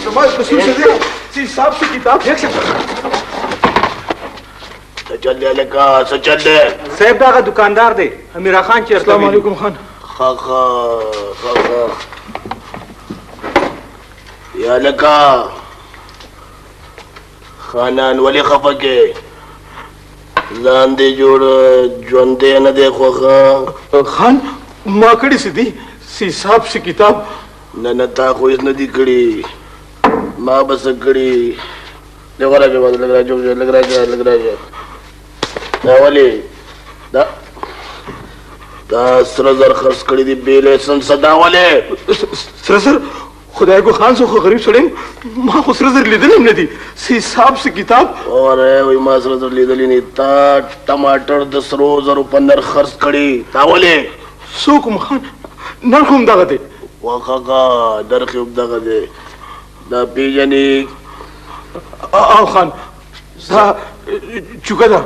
زما قصور څه دی چې حساب څه کتاب چل دی لکه څه چل دی صاحب دا هغه دکاندار دی امیرا خان چیرته السلام علیکم خان خا یا لکه خانان ولې خفه کې ځان دې جوړ ژوندی نه دی خوښه خان ما کړي څه دي چې حساب څه کتاب نه تا خو هېڅ نه دي کړي ما به څه کړي لږ راځه لږ راځه دا ولې دا سره زر خرڅ کړي دي بې لایسنسه دا ولې سره زر خدای کو خان زه خو غریب سړی یم ما خو سره زر لیدلی هم نه دي چې حساب څه کتاب اوره وایي ما سره زر لیدلی نه تا ټماټر د سرو زرو په نرخ خرڅ کړي دا ولې څوک م خان نرخ هم دغه دی وخغه نرخ هم دغه دی دا پېژنې او خان دا چوکه ده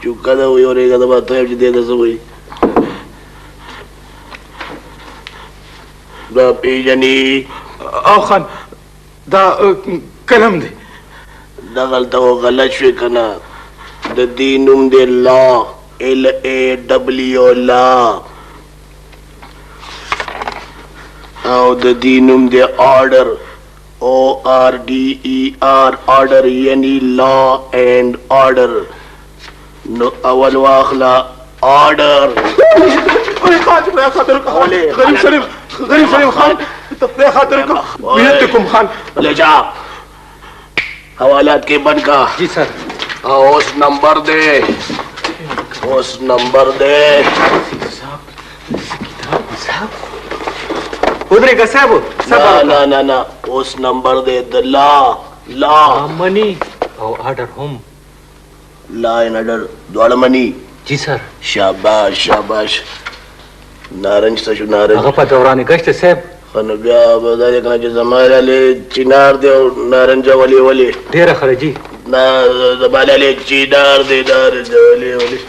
چوکه ده وایي اورېږه د به ته یم چې دې ته څه وایي دا پېژنې او خان دا قلم دی دغلته خو غلط شوې که نه د دې نوم دی لا LAW لا او د دې نوم دی آرډر ORDER آرډر یعنی لا اینڈ آرډر نو اول واخله آرډر غریب سړی خان ته خدای خاطر وکړه ویت دې کوم خان لے جا حوالات کې بند کا جی سر اوس نمبر دے ودرېږه صاحب نه اوس نمبر دے د لا منی او آرډر هم لا ان اډر دواړه منی جی سر شاباش نارنج څه شو نارنج هغه په دوران گشت صاحب خو نو بیا به دا دی که نه چې زما لالې چینار دی او نارنجه ولې ډېره خرجي نه زما لالې چینار دی نارنجه ولې